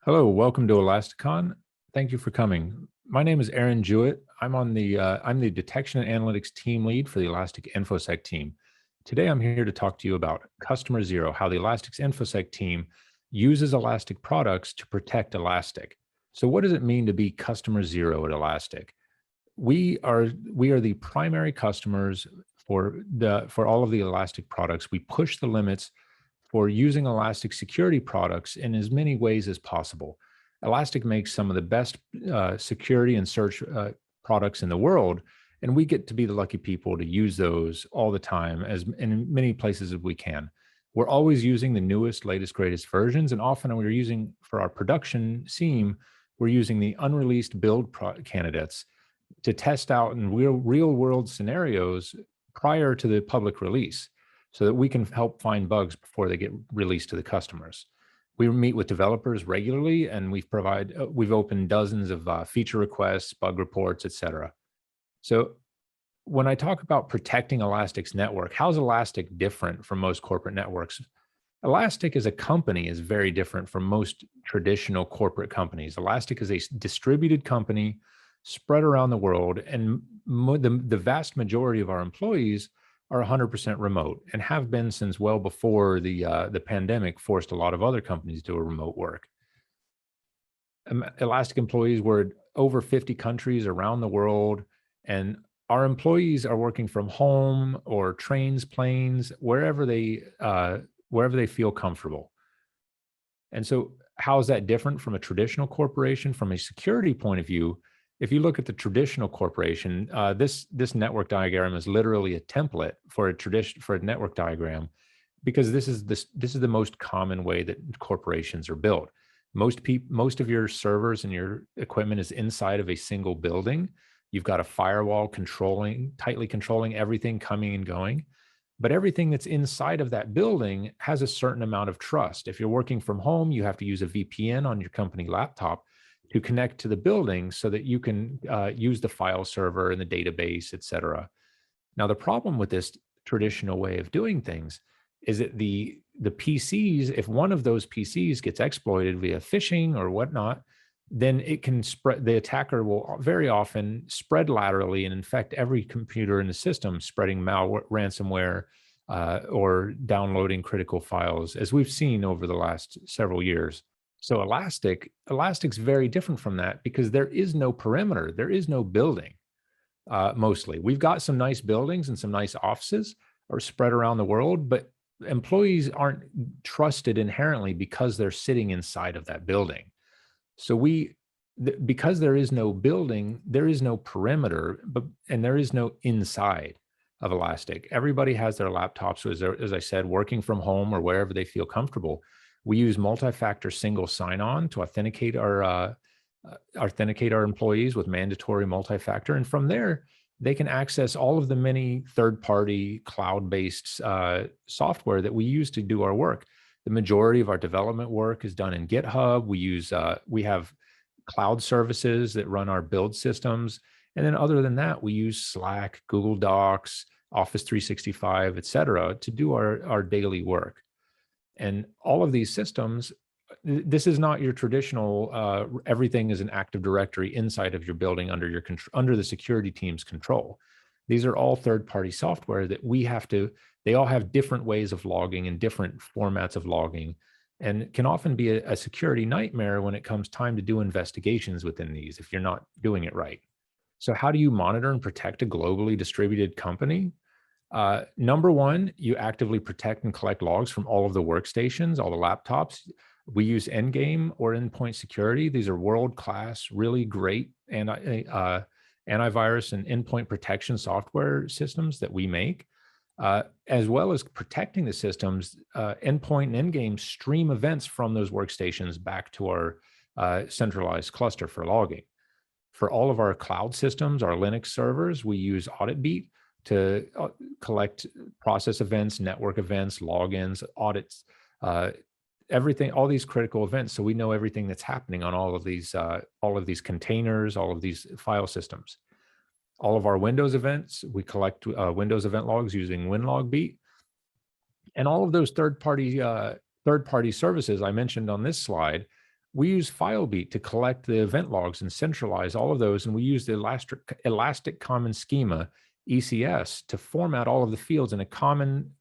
Hello, welcome to Elasticon. Thank you for coming. My name is Aaron Jewett. I'm the detection and analytics team lead for the Elastic InfoSec team. Today, I'm here to talk to you about Customer Zero, how the Elastic's InfoSec team uses Elastic products to protect Elastic. So, what does it mean to be Customer Zero at Elastic? We are the primary customers for all of the Elastic products. We push the limits for using Elastic security products in as many ways as possible. Elastic makes some of the best security and search products in the world, and we get to be the lucky people to use those all the time, as in many places as we can. We're always using the newest, latest, greatest versions, and often we're using for our production SIEM, we're using the unreleased build candidates to test out in real world scenarios prior to the public release so that we can help find bugs before they get released to the customers. We meet with developers regularly, and we've opened dozens of feature requests, bug reports, etc. So when I talk about protecting Elastic's network, how's Elastic different from most corporate networks? Elastic as a company is very different from most traditional corporate companies. Elastic is a distributed company spread around the world, and the vast majority of our employees are 100% remote and have been since well before the pandemic forced a lot of other companies to do remote work. Elastic employees were over 50 countries around the world, and our employees are working from home or trains, planes, wherever they feel comfortable. And so, how is that different from a traditional corporation? From a security point of view, if you look at the traditional corporation, this network diagram is literally a template for a network diagram, because this is the most common way that corporations are built. Most of your servers and your equipment is inside of a single building. You've got a firewall tightly controlling everything coming and going. But everything that's inside of that building has a certain amount of trust. If you're working from home, you have to use a VPN on your company laptop to connect to the building so that you can use the file server and the database, et cetera. Now, the problem with this traditional way of doing things is that the PCs, if one of those PCs gets exploited via phishing or whatnot, then it can spread. The attacker will very often spread laterally and infect every computer in the system, spreading malware, ransomware, or downloading critical files, as we've seen over the last several years. So Elastic's very different from that because there is no perimeter, there is no building. Mostly, we've got some nice buildings and some nice offices are spread around the world, but employees aren't trusted inherently because they're sitting inside of that building. So because there is no building, there is no perimeter, and there is no inside of Elastic. Everybody has their laptops, as I said, working from home or wherever they feel comfortable. We use multi-factor single sign-on to authenticate our employees with mandatory multi-factor, and from there they can access all of the many third-party cloud-based software that we use to do our work. The majority of our development work is done in GitHub. We have cloud services that run our build systems. And then other than that, we use Slack, Google Docs, Office 365, et cetera, to do our daily work. And all of these systems, this is not your traditional, everything is an Active Directory inside of your building under the security team's control. These are all third-party software that they all have different ways of logging and different formats of logging, and can often be a security nightmare when it comes time to do investigations within these if you're not doing it right. So how do you monitor and protect a globally distributed company? Number one, you actively protect and collect logs from all of the workstations, all the laptops. We use Endgame or Endpoint Security. These are world-class, really great antivirus and endpoint protection software systems that we make. As well as protecting the systems, Endpoint and Endgame stream events from those workstations back to our centralized cluster for logging. For all of our cloud systems, our Linux servers, we use AuditBeat to collect process events, network events, logins, audits, everything, all these critical events. So we know everything that's happening on all of these containers, all of these file systems. All of our Windows events, we collect Windows event logs using WinLogBeat. And all of those third-party services I mentioned on this slide We use Filebeat to collect the event logs and centralize all of those. And we use the Elastic Common Schema, ECS, to format all of the fields in a common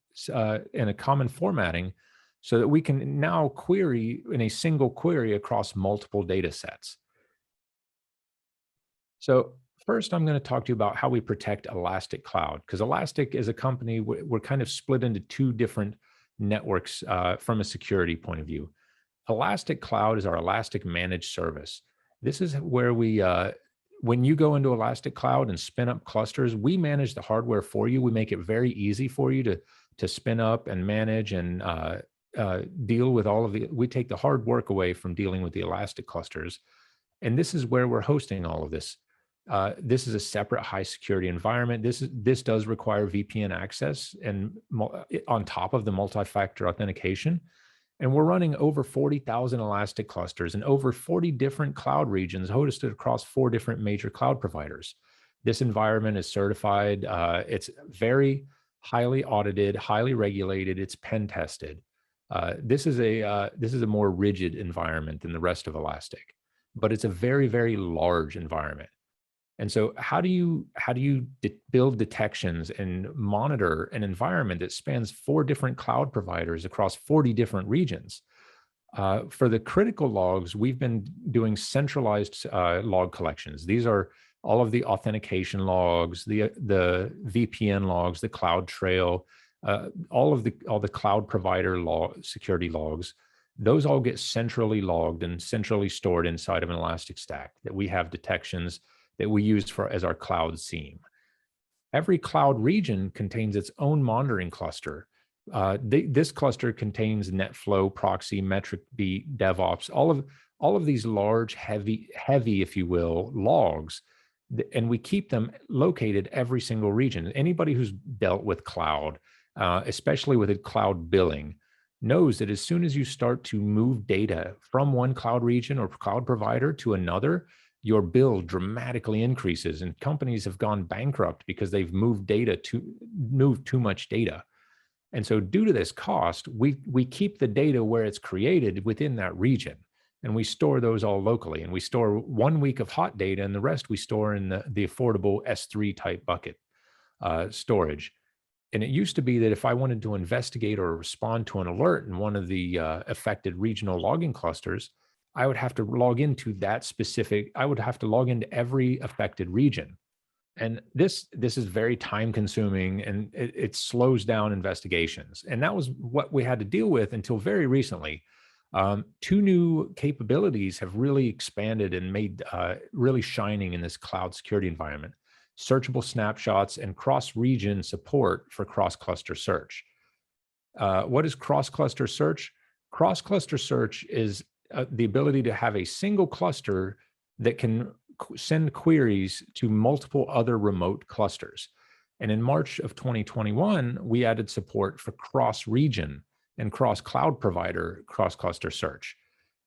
formatting so that we can now query in a single query across multiple data sets. So first, I'm going to talk to you about how we protect Elastic Cloud, because Elastic is a company, we're kind of split into two different networks from a security point of view. Elastic Cloud is our Elastic Managed Service. This is where we, when you go into Elastic Cloud and spin up clusters, we manage the hardware for you. We make it very easy for you to spin up and manage and deal with all of we take the hard work away from dealing with the Elastic clusters. And this is where we're hosting all of this. This is a separate high security environment. This does require VPN access and on top of the multi-factor authentication. And we're running over 40,000 Elastic clusters in over 40 different cloud regions hosted across 4 different major cloud providers. This environment is certified. It's very highly audited, highly regulated. It's pen tested. This is a more rigid environment than the rest of Elastic, but it's a very, very large environment. And so how do you build detections and monitor an environment that spans 4 different cloud providers across 40 different regions? For the critical logs, we've been doing centralized log collections. These are all of the authentication logs, the VPN logs, the CloudTrail, all the cloud provider security logs. Those all get centrally logged and centrally stored inside of an Elastic Stack that we have detections that we use as our cloud SIEM. Every cloud region contains its own monitoring cluster. This cluster contains NetFlow, Proxy, MetricBeat, DevOps, all of these large, heavy, if you will, logs, and we keep them located every single region. Anybody who's dealt with cloud, especially with a cloud billing, knows that as soon as you start to move data from one cloud region or cloud provider to another, your bill dramatically increases, and companies have gone bankrupt because they've moved too much data. And so due to this cost, we keep the data where it's created within that region, and we store those all locally. And we store 1 week of hot data, and the rest we store in the affordable S3 type bucket storage. And it used to be that if I wanted to investigate or respond to an alert in one of the affected regional logging clusters, I would have to log into I would have to log into every affected region. And this is very time consuming, and it slows down investigations. And that was what we had to deal with until very recently. 2 new capabilities have really expanded and made really shining in this cloud security environment: searchable snapshots and cross-region support for cross-cluster search. What is cross-cluster search? Cross-cluster search is the ability to have a single cluster that can send queries to multiple other remote clusters. And in March of 2021, we added support for cross-region and cross-cloud provider cross-cluster search.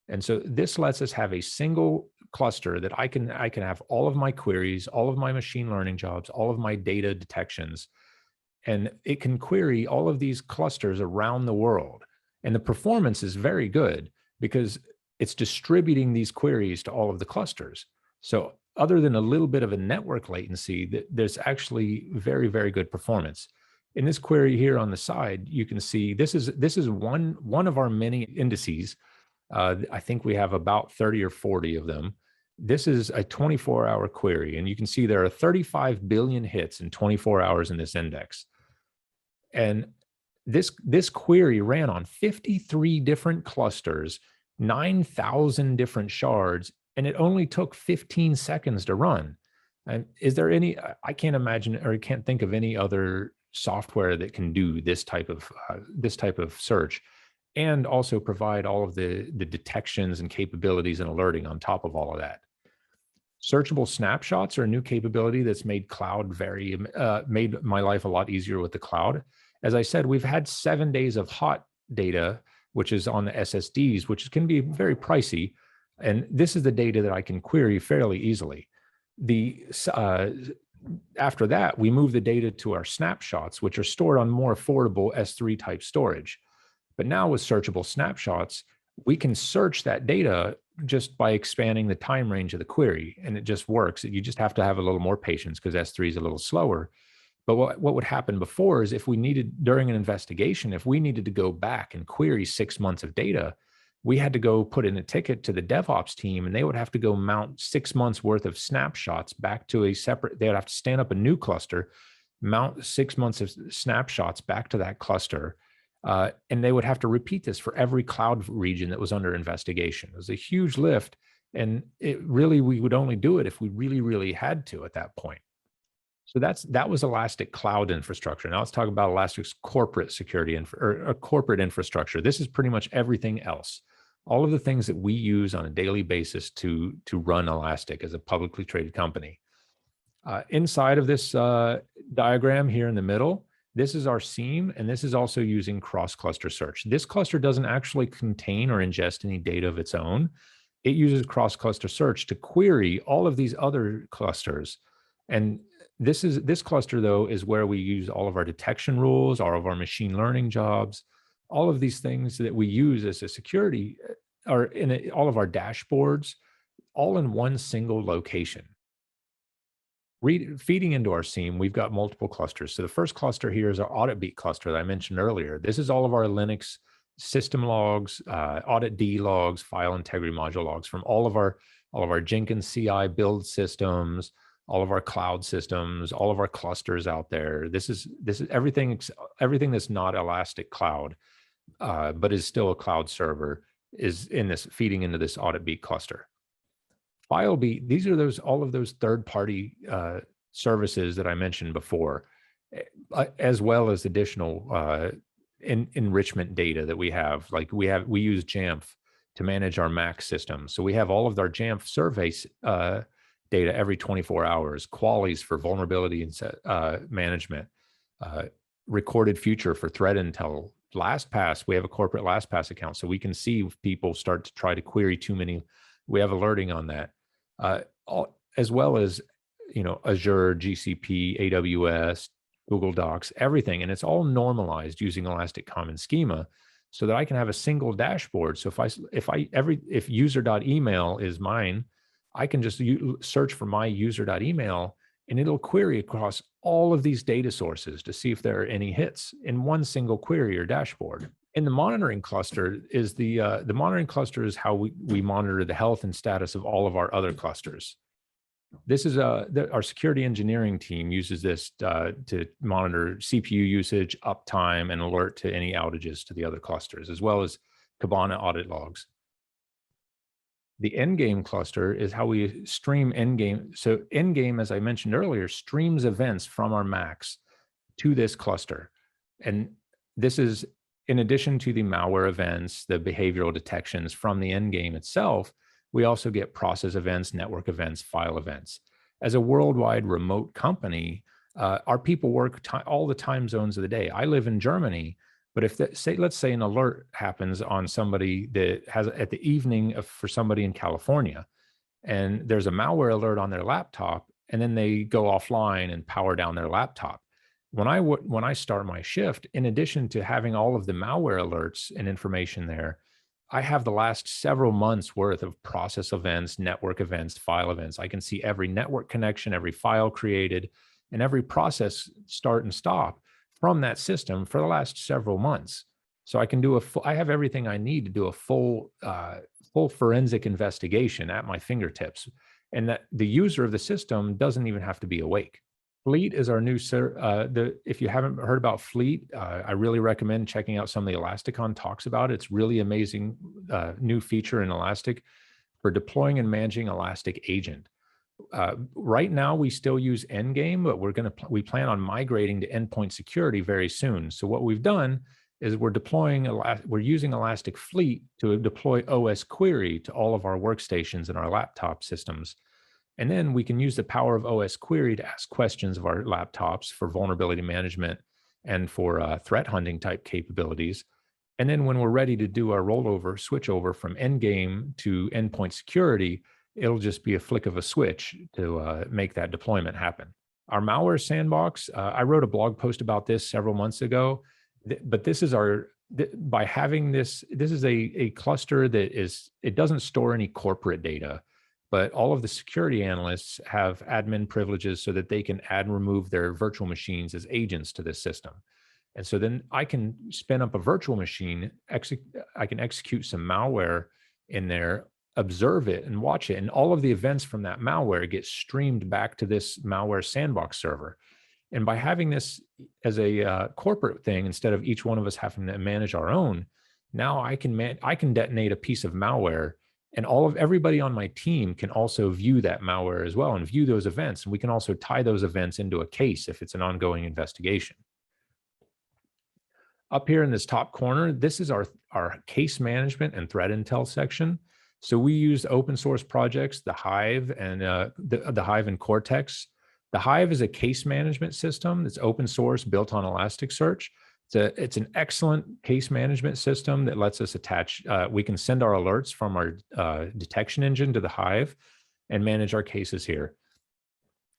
And so this lets us have a single cluster that I can have all of my queries, all of my machine learning jobs, all of my data detections, and it can query all of these clusters around the world. And the performance is very good because it's distributing these queries to all of the clusters. So other than a little bit of a network latency, there's actually very, very good performance. In this query here on the side, you can see this is one of our many indices. I think we have about 30 or 40 of them. This is a 24-hour query, and you can see there are 35 billion hits in 24 hours in this index. And this query ran on 53 different clusters, 9,000 different shards, and it only took 15 seconds to run. And is there I can't imagine, or I can't think of any other software that can do this type of search and also provide all of the detections and capabilities and alerting on top of all of that. Searchable snapshots are a new capability that's made made my life a lot easier with the cloud. As I said, we've had 7 days of hot data, which is on the SSDs, which can be very pricey. And this is the data that I can query fairly easily. After that, we move the data to our snapshots, which are stored on more affordable S3 type storage. But now with searchable snapshots, we can search that data just by expanding the time range of the query, and it just works. You just have to have a little more patience because S3 is a little slower. But what would happen before is if we needed, during an investigation, if we needed to go back and query 6 months of data, we had to go put in a ticket to the DevOps team, and they would have to go mount 6 months worth of snapshots back to a separate, they would have to stand up a new cluster, mount 6 months of snapshots back to that cluster. And they would have to repeat this for every cloud region that was under investigation. It was a huge lift. And we would only do it if we really, really had to at that point. So that was Elastic Cloud Infrastructure. Now let's talk about Elastic's corporate security or corporate infrastructure. This is pretty much everything else. All of the things that we use on a daily basis to run Elastic as a publicly traded company. Inside of this diagram here in the middle, this is our SIEM, and this is also using cross-cluster search. This cluster doesn't actually contain or ingest any data of its own. It uses cross-cluster search to query all of these other clusters. And this cluster, though, is where we use all of our detection rules, all of our machine learning jobs, all of these things that we use as a security, or all of our dashboards, all in one single location. Feeding into our SIEM, we've got multiple clusters. So the first cluster here is our AuditBeat cluster that I mentioned earlier. This is all of our Linux system logs, audit-d logs, file integrity module logs from all of our Jenkins CI build systems, all of our cloud systems, all of our clusters out there. This is everything that's not Elastic Cloud, but is still a cloud server, is in this, feeding into this AuditBeat cluster. FileBeat, these are all of those third-party services that I mentioned before, as well as additional enrichment data that we have. Like we use Jamf to manage our Mac system. So we have all of our Jamf surveys data every 24 hours, Qualys for vulnerability and management, Recorded Future for threat intel, LastPass, we have a corporate LastPass account, so we can see if people start to try to query too many. We have alerting on that, as well as Azure, GCP, AWS, Google Docs, everything, and it's all normalized using Elastic Common Schema, so that I can have a single dashboard. So if user.email is mine, I can just search for my user.email, and it'll query across all of these data sources to see if there are any hits in one single query or dashboard. In the monitoring cluster is the monitoring cluster is how we monitor the health and status of all of our other clusters. This is our security engineering team uses this to monitor CPU usage, uptime, and alert to any outages to the other clusters, as well as Kibana audit logs. The Endgame cluster is how we stream Endgame. So Endgame, as I mentioned earlier, streams events from our Macs to this cluster. And this is in addition to the malware events, the behavioral detections from the Endgame itself. We also get process events, network events, file events. As a worldwide remote company, our people work all the time zones of the day. I live in Germany, but if let's say an alert happens on somebody that has at the evening for somebody in California, and there's a malware alert on their laptop, and then they go offline and power down their laptop. When I start my shift, in addition to having all of the malware alerts and information there, I have the last several months worth of process events, network events, file events. I can see every network connection, every file created, and every process start and stop from that system for the last several months. So I can I have everything I need to do a full forensic investigation at my fingertips, and that the user of the system doesn't even have to be awake. Fleet is our new, if you haven't heard about Fleet, I really recommend checking out some of the Elasticon talks about it. It's really amazing new feature in Elastic for deploying and managing Elastic Agent. Right now, we still use Endgame, but we plan on migrating to endpoint security very soon. So what we've done is we're using Elastic Fleet to deploy OS Query to all of our workstations and our laptop systems. And then we can use the power of OS Query to ask questions of our laptops for vulnerability management and for threat hunting type capabilities. And then when we're ready to do our switch over from Endgame to endpoint security, it'll just be a flick of a switch to make that deployment happen. Our malware sandbox, I wrote a blog post about this several months ago, but this is our by having this is a cluster that it doesn't store any corporate data, but all of the security analysts have admin privileges so that they can add and remove their virtual machines as agents to this system. And so then I can spin up a virtual machine, I can execute some malware in there, observe it and watch it. And all of the events from that malware get streamed back to this malware sandbox server. And by having this as a corporate thing, instead of each one of us having to manage our own, now I can detonate a piece of malware, and everybody on my team can also view that malware as well and view those events. And we can also tie those events into a case if it's an ongoing investigation. Up here in this top corner, this is our case management and threat intel section. So we use open source projects, the Hive and the Hive and Cortex. The Hive is a case management system that's open source, built on Elasticsearch. It's an excellent case management system that lets us attach, we can send our alerts from our detection engine to the Hive and manage our cases here.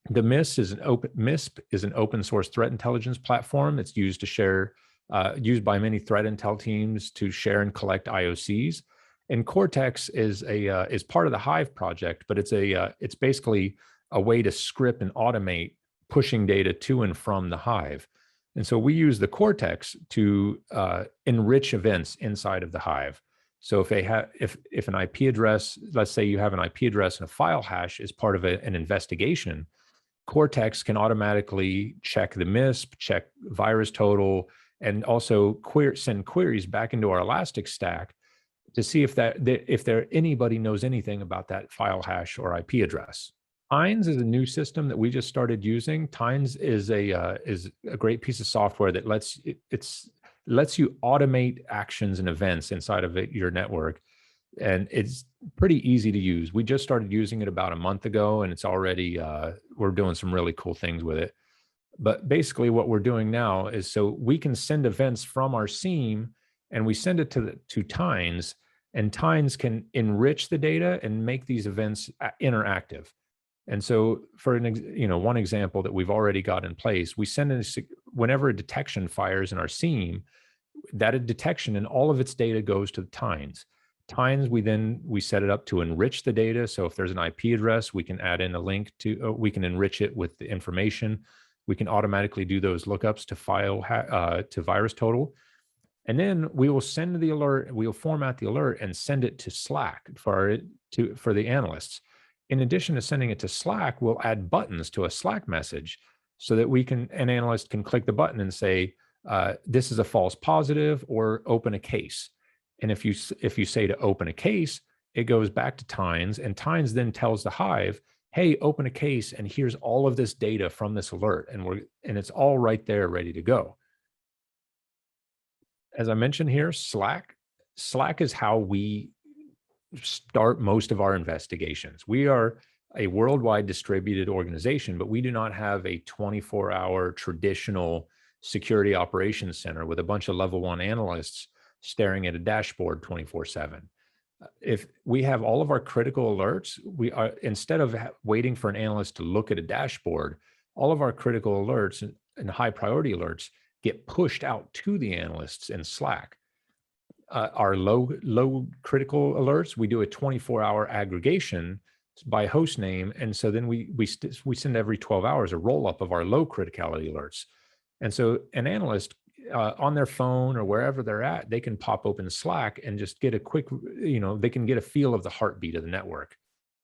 The MISP is an open source threat intelligence platform. It's used to share, used by many threat intel teams to share and collect IOCs. And Cortex is part of the Hive project, but it's basically a way to script and automate pushing data to and from the Hive. And so we use the Cortex to enrich events inside of the Hive. So if an IP address, let's say you have an IP address and a file hash is part of an investigation, Cortex can automatically check the MISP, check VirusTotal, and also send queries back into our Elastic Stack to see if anybody knows anything about that file hash or IP address. Tines is a new system that we just started using. Tines is a great piece of software that lets you automate actions and events inside of your network, and it's pretty easy to use. We just started using it about a month ago, and it's already we're doing some really cool things with it. But basically, what we're doing now is so we can send events from our SIEM, and we send it to Tines, and Tines can enrich the data and make these events interactive. And so for one example that we've already got in place, we send whenever a detection fires in our SIEM, that a detection and all of its data goes to the Tines. Tines, we set it up to enrich the data. So if there's an IP address, we can add in a link we can enrich it with the information. We can automatically do those lookups to VirusTotal. And then we will send the alert, we will format the alert and send it to Slack for the analysts. In addition to sending it to Slack, we'll add buttons to a Slack message so that an analyst can click the button and say, this is a false positive or open a case. And if you say to open a case, it goes back to Tines, and Tines then tells the Hive, hey, open a case, and here's all of this data from this alert, and it's all right there ready to go. As I mentioned here, Slack is how we start most of our investigations. We are a worldwide distributed organization, but we do not have a 24-hour traditional security operations center with a bunch of level 1 analysts staring at a dashboard 24/7. If we have all of our critical alerts, instead of waiting for an analyst to look at a dashboard, all of our critical alerts and high priority alerts get pushed out to the analysts in Slack. Our low critical alerts, we do a 24-hour aggregation by host name, and so then we send every 12 hours a roll up of our low criticality alerts. And so an analyst on their phone or wherever they're at, they can pop open Slack and just get a quick, they can get a feel of the heartbeat of the network.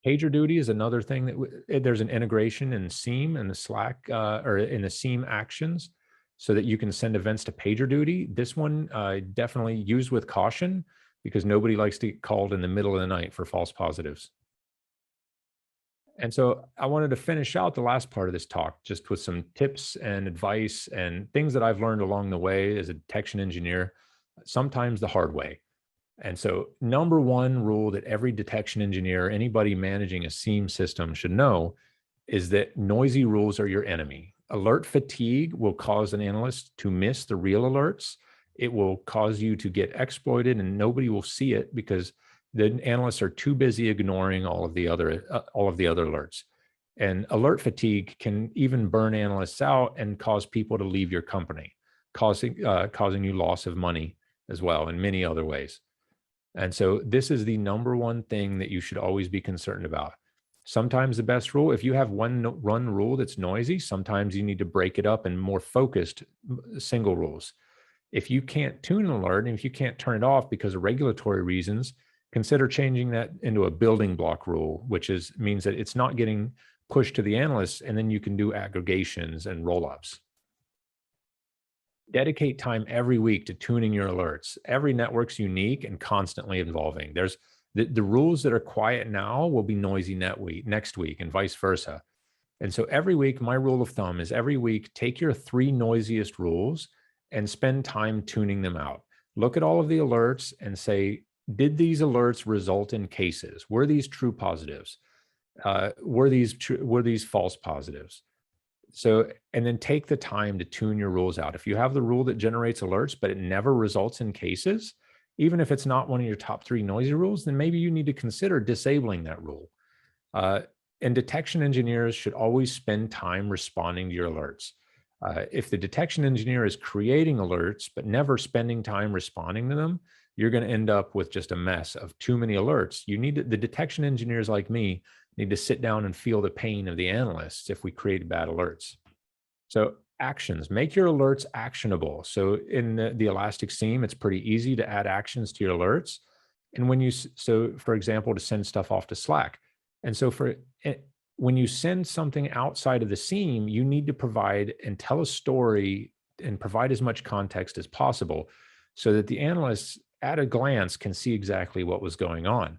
PagerDuty is another thing that there's an integration in SIEM and the Slack or in the SIEM actions, so that you can send events to PagerDuty. This one definitely use with caution, because nobody likes to get called in the middle of the night for false positives. And so I wanted to finish out the last part of this talk just with some tips and advice and things that I've learned along the way as a detection engineer, sometimes the hard way. And so number one rule that every detection engineer, anybody managing a SIEM system should know is that noisy rules are your enemy. Alert fatigue will cause an analyst to miss the real alerts. It will cause you to get exploited and nobody will see it because the analysts are too busy ignoring all of the other alerts. And alert fatigue can even burn analysts out and cause people to leave your company, causing you loss of money as well in many other ways. And so this is the number one thing that you should always be concerned about. Sometimes the best rule, if you have one run rule that's noisy, sometimes you need to break it up in more focused single rules. If you can't tune an alert and if you can't turn it off because of regulatory reasons, consider changing that into a building block rule, which means that it's not getting pushed to the analysts, and then you can do aggregations and roll-ups. Dedicate time every week to tuning your alerts. Every network's unique and constantly evolving. There's the rules that are quiet now will be noisy next week and vice versa. And so every week, my rule of thumb is every week, take your 3 noisiest rules and spend time tuning them out. Look at all of the alerts and say, did these alerts result in cases? Were these true positives? Were these false positives? So, and then take the time to tune your rules out. If you have the rule that generates alerts, but it never results in cases, even if it's not one of your top 3 noisy rules, then maybe you need to consider disabling that rule. And detection engineers should always spend time responding to your alerts. If the detection engineer is creating alerts, but never spending time responding to them, you're going to end up with just a mess of too many alerts. The detection engineers like me need to sit down and feel the pain of the analysts if we create bad alerts. So actions, make your alerts actionable. So in the Elastic SIEM, it's pretty easy to add actions to your alerts. And for example, to send stuff off to Slack. And so when you send something outside of the SIEM, you need to provide and tell a story and provide as much context as possible so that the analysts at a glance can see exactly what was going on.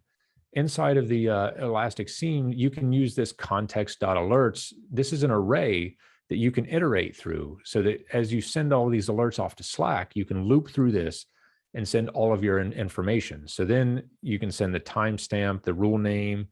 Inside of the Elastic SIEM, you can use this context.alerts. This is an array that you can iterate through so that as you send all these alerts off to Slack, you can loop through this and send all of your information. So then you can send the timestamp, the rule name,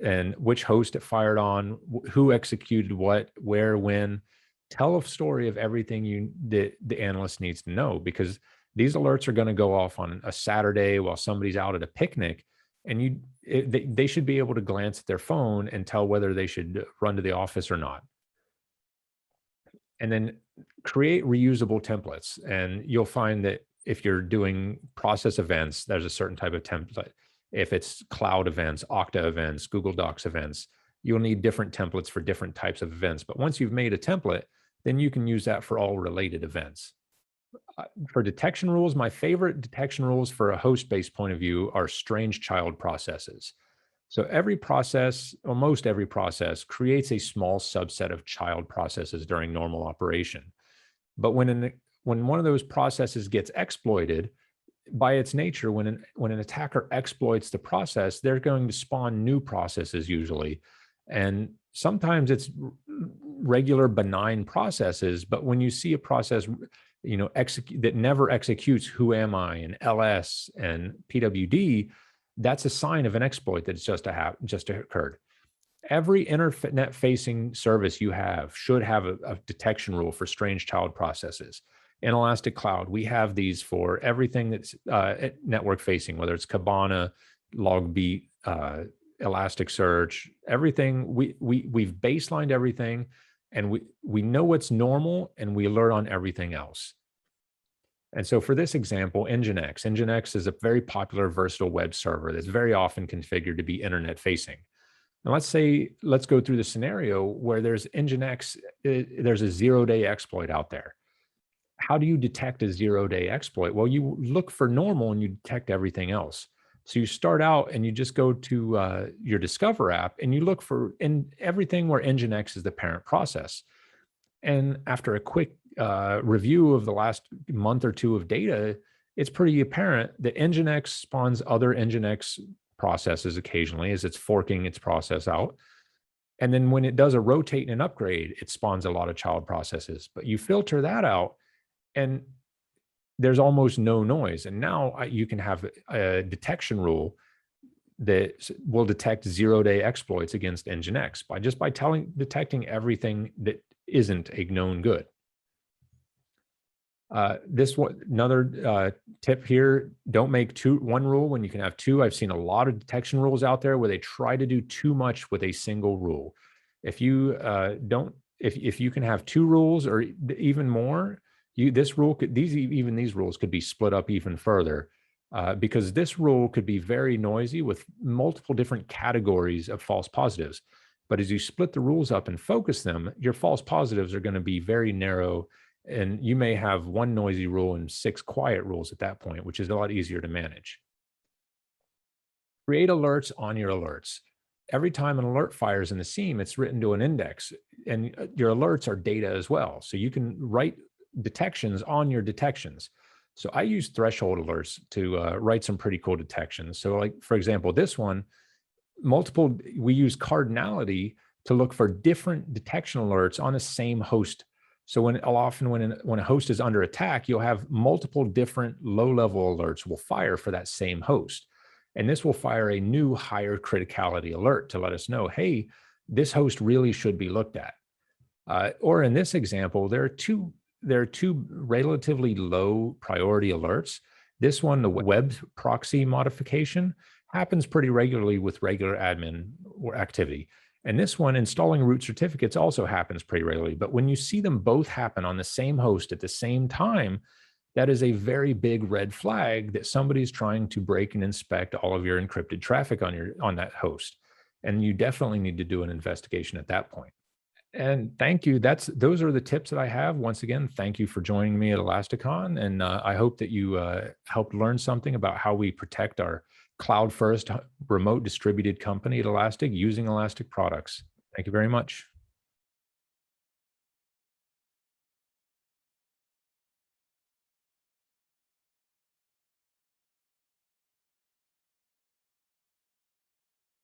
and which host it fired on, who executed what, where, when. Tell a story of everything the analyst needs to know, because these alerts are going to go off on a Saturday while somebody's out at a picnic, and they should be able to glance at their phone and tell whether they should run to the office or not. And then create reusable templates. And you'll find that if you're doing process events, there's a certain type of template. If it's cloud events, Okta events, Google Docs events, you'll need different templates for different types of events. But once you've made a template, then you can use that for all related events. For detection rules, my favorite detection rules for a host-based point of view are strange child processes. So every process, or most every process, creates a small subset of child processes during normal operation. But when one of those processes gets exploited, by its nature, when an attacker exploits the process, they're going to spawn new processes usually. And sometimes it's regular benign processes, but when you see a process that never executes who am I and LS and PWD, that's a sign of an exploit that's just occurred. Every internet facing service you have should have a detection rule for strange child processes. In Elastic Cloud, we have these for everything that's network facing, whether it's Kibana, Logbeat, Elasticsearch, everything. We've baselined everything, and we know what's normal, and we alert on everything else. And so for this example, Nginx is a very popular versatile web server that's very often configured to be internet facing. Now let's go through the scenario where there's Nginx, there's a 0-day exploit out there. How do you detect a 0-day exploit? Well, you look for normal and you detect everything else. So you start out and you just go to your Discover app and you look for everything where Nginx is the parent process. And after a quick review of the last month or two of data, it's pretty apparent that Nginx spawns other Nginx processes occasionally as it's forking its process out. And then when it does a rotate and an upgrade, it spawns a lot of child processes. But you filter that out, and there's almost no noise. And now you can have a detection rule that will detect 0-day exploits against Nginx by detecting everything that isn't a known good. Another tip here: don't make one rule when you can have 2. I've seen a lot of detection rules out there where they try to do too much with a single rule. If you if you can have 2 rules or even more, This rule could, even these rules could be split up even further, because this rule could be very noisy with multiple different categories of false positives. But as you split the rules up and focus them, your false positives are going to be very narrow, and you may have one noisy rule and 6 quiet rules at that point, which is a lot easier to manage. Create alerts on your alerts. Every time an alert fires in the SIEM, it's written to an index, and your alerts are data as well. So you can write detections on your detections. So I use threshold alerts to write some pretty cool detections. So like, for example, this one, we use cardinality to look for different detection alerts on the same host. So when a host is under attack, you'll have multiple different low-level alerts will fire for that same host. And this will fire a new higher criticality alert to let us know, hey, this host really should be looked at. Or in this example, there are two relatively low priority alerts. This one, the web proxy modification, happens pretty regularly with regular admin activity. And this one, installing root certificates, also happens pretty regularly. But when you see them both happen on the same host at the same time, that is a very big red flag that somebody's trying to break and inspect all of your encrypted traffic on that host. And you definitely need to do an investigation at that point. And thank you. Those are the tips that I have. Once again, thank you for joining me at Elasticon. And I hope that you helped learn something about how we protect our cloud first remote distributed company at Elastic using Elastic products. Thank you very much.